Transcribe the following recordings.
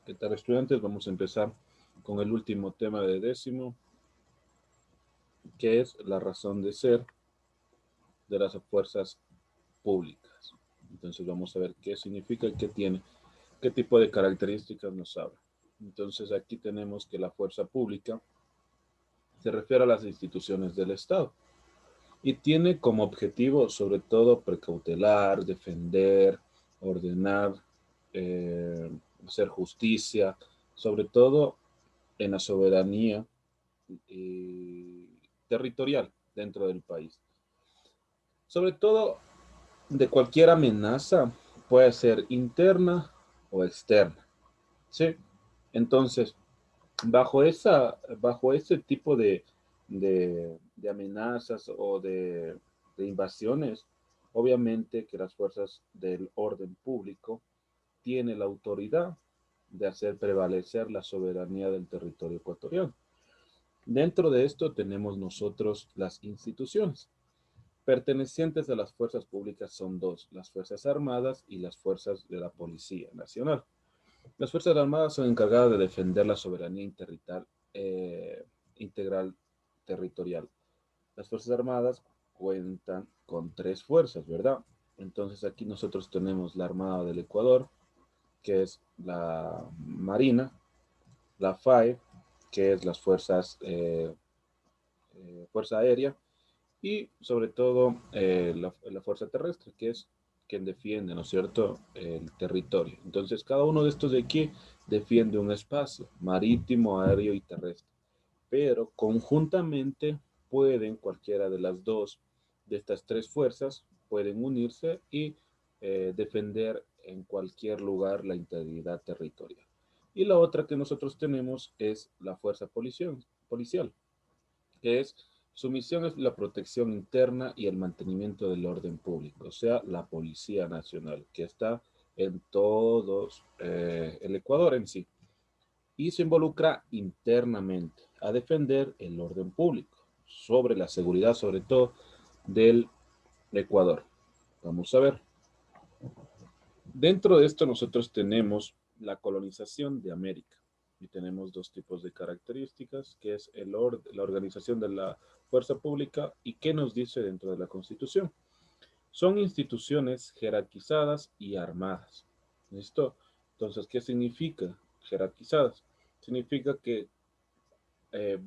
¿Qué tal, estudiantes? Vamos a empezar con el último tema de décimo, que es la razón de ser de las fuerzas públicas. Entonces vamos a ver qué significa y qué tiene, qué tipo de características nos habla. Entonces aquí tenemos que la fuerza pública se refiere a las instituciones del Estado y tiene como objetivo sobre todo precautelar, defender, ordenar, eh, hacer justicia, sobre todo en la soberanía territorial dentro del país. Sobre todo de cualquier amenaza, puede ser interna o externa, ¿sí? Entonces, bajo ese tipo de amenazas o de invasiones, obviamente que las fuerzas del orden público tienen la autoridad de hacer prevalecer la soberanía del territorio ecuatoriano. Dentro de esto tenemos nosotros las instituciones. Pertenecientes a las fuerzas públicas son dos, las Fuerzas Armadas y las Fuerzas de la Policía Nacional. Las Fuerzas Armadas son encargadas de defender la soberanía integral territorial. Las Fuerzas Armadas cuentan con tres fuerzas, ¿verdad? Entonces aquí nosotros tenemos la Armada del Ecuador, que es la Marina, la FAE, que es las Fuerza Aérea, y sobre todo la fuerza terrestre, que es quien defiende, ¿no es cierto?, el territorio. Entonces, cada uno de estos de aquí defiende un espacio marítimo, aéreo y terrestre, pero conjuntamente pueden cualquiera de las dos, de estas tres fuerzas, pueden unirse y defender en cualquier lugar la integridad territorial. Y la otra que nosotros tenemos es la fuerza policial, que es su misión es la protección interna y el mantenimiento del orden público, o sea, la Policía Nacional, que está en todos el Ecuador en sí, y se involucra internamente a defender el orden público, sobre la seguridad, sobre todo, del Ecuador. Vamos a ver. Dentro de esto nosotros tenemos la colonización de América y tenemos dos tipos de características, que es la organización de la fuerza pública y qué nos dice dentro de la Constitución. Son instituciones jerarquizadas y armadas. ¿Listo? Entonces, ¿qué significa jerarquizadas? Significa que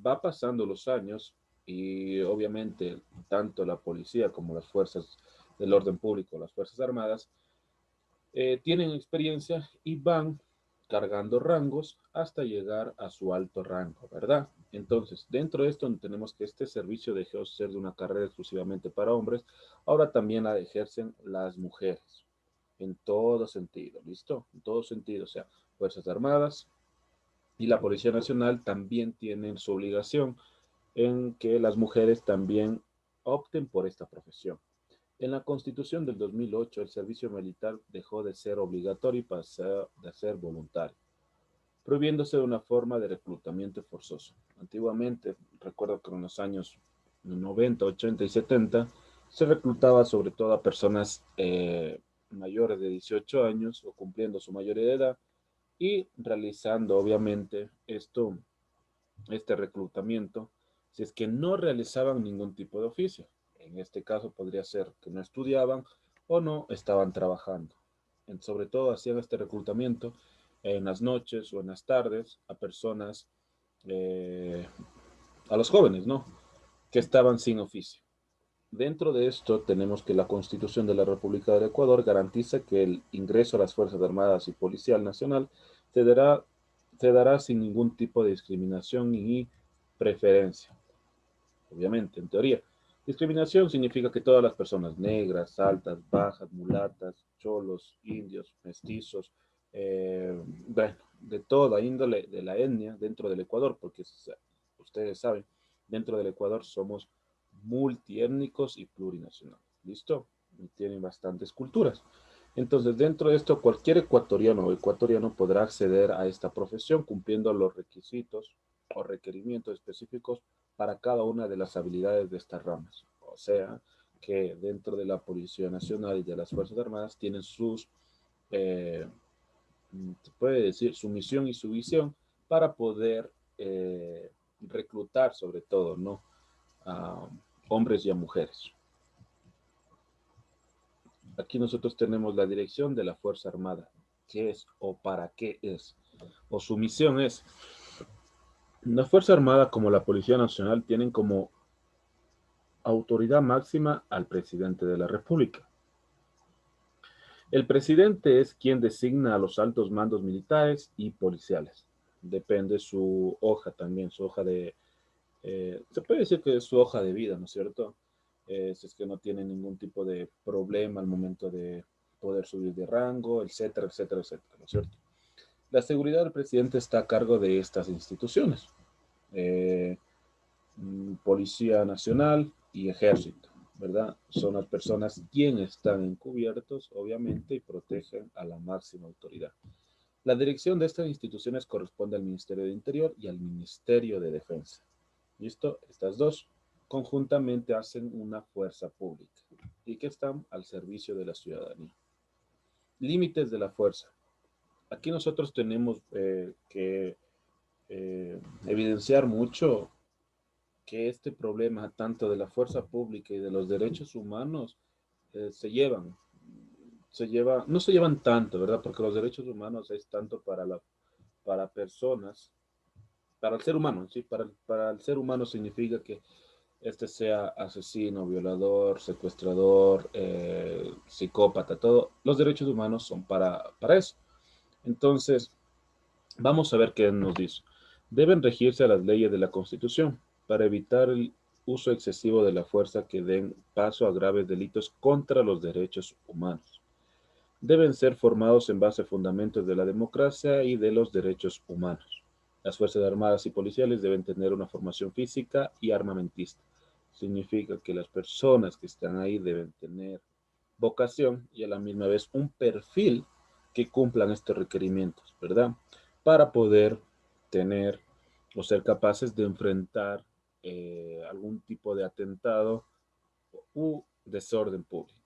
va pasando los años y obviamente tanto la policía como las fuerzas del orden público, las fuerzas armadas, tienen experiencia y van cargando rangos hasta llegar a su alto rango, ¿verdad? Entonces, dentro de esto tenemos que este servicio dejó de ser de una carrera exclusivamente para hombres, ahora también la ejercen las mujeres, en todo sentido, ¿listo? En todo sentido, o sea, Fuerzas Armadas y la Policía Nacional también tienen su obligación en que las mujeres también opten por esta profesión. En la Constitución del 2008, el servicio militar dejó de ser obligatorio y pasó a ser voluntario, prohibiéndose una forma de reclutamiento forzoso. Antiguamente, recuerdo que en los años 90, 80 y 70, se reclutaba sobre todo a personas mayores de 18 años o cumpliendo su mayoría de edad y realizando obviamente este reclutamiento si es que no realizaban ningún tipo de oficio. En este caso podría ser que no estudiaban o no estaban trabajando. Sobre todo hacían este reclutamiento en las noches o en las tardes a personas, eh, a los jóvenes, ¿no? Que estaban sin oficio. Dentro de esto tenemos que la Constitución de la República del Ecuador garantiza que el ingreso a las Fuerzas Armadas y Policía Nacional se dará, se dará sin ningún tipo de discriminación ni preferencia, obviamente, en teoría. Discriminación significa que todas las personas negras, altas, bajas, mulatas, cholos, indios, mestizos, bueno, de toda índole de la etnia dentro del Ecuador, porque ustedes saben, dentro del Ecuador somos multiétnicos y plurinacionales. ¿Listo? Y tienen bastantes culturas. Entonces, dentro de esto, cualquier ecuatoriano o ecuatoriano podrá acceder a esta profesión cumpliendo los requisitos o requerimientos específicos para cada una de las habilidades de estas ramas. O sea, que dentro de la Policía Nacional y de las Fuerzas Armadas tienen sus eh, se puede decir, su misión y su visión para poder reclutar sobre todo, ¿no? A hombres y a mujeres. Aquí nosotros tenemos la dirección de la Fuerza Armada. ¿Qué es o para qué es? O su misión es, la Fuerza Armada como la Policía Nacional tienen como autoridad máxima al presidente de la República. El presidente es quien designa a los altos mandos militares y policiales. Depende su hoja también, su hoja de, se puede decir que es su hoja de vida, ¿no es cierto? Si es que no tiene ningún tipo de problema al momento de poder subir de rango, etcétera, etcétera, etcétera, ¿no es cierto? La seguridad del presidente está a cargo de estas instituciones, eh, Policía Nacional y Ejército, ¿verdad? Son las personas quienes están encubiertos, obviamente, y protegen a la máxima autoridad. La dirección de estas instituciones corresponde al Ministerio de Interior y al Ministerio de Defensa. ¿Listo? Estas dos conjuntamente hacen una fuerza pública y que están al servicio de la ciudadanía. Límites de la fuerza. Aquí nosotros tenemos que evidenciar mucho que este problema tanto de la fuerza pública y de los derechos humanos se llevan, no se llevan tanto, ¿verdad? Porque los derechos humanos es tanto para personas, para el ser humano, ¿sí? Para el ser humano significa que este sea asesino, violador, secuestrador, psicópata, todo. Los derechos humanos son para eso. Entonces, vamos a ver qué nos dice. Deben regirse a las leyes de la Constitución para evitar el uso excesivo de la fuerza que den paso a graves delitos contra los derechos humanos. Deben ser formados en base a fundamentos de la democracia y de los derechos humanos. Las Fuerzas Armadas y Policiales deben tener una formación física y armamentista. Significa que las personas que están ahí deben tener vocación y a la misma vez un perfil que cumplan estos requerimientos, ¿verdad? Para poder tener o ser capaces de enfrentar algún tipo de atentado u desorden público.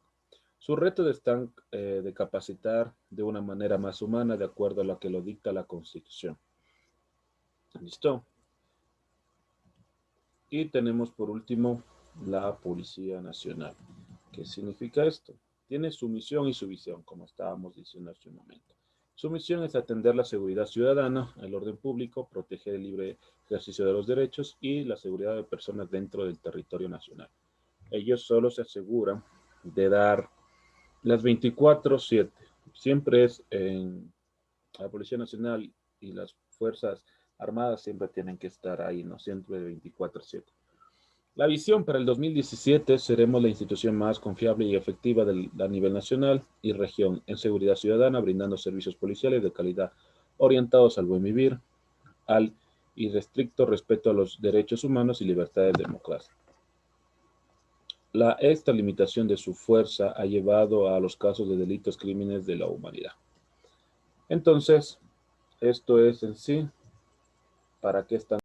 Su reto está de capacitar de una manera más humana de acuerdo a lo que lo dicta la Constitución. ¿Listo? Y tenemos por último la Policía Nacional. ¿Qué significa esto? Tiene su misión y su visión, como estábamos diciendo hace un momento. Su misión es atender la seguridad ciudadana, el orden público, proteger el libre ejercicio de los derechos y la seguridad de personas dentro del territorio nacional. Ellos solo se aseguran de dar las 24/7. Siempre es en la Policía Nacional y las Fuerzas Armadas siempre tienen que estar ahí, ¿no? Siempre 24/7. La visión para el 2017 seremos la institución más confiable y efectiva a nivel nacional y región en seguridad ciudadana, brindando servicios policiales de calidad orientados al buen vivir, al irrestricto respeto a los derechos humanos y libertades democráticas. Esta limitación de su fuerza ha llevado a los casos de delitos crímenes de la humanidad. Entonces, esto es en sí para qué están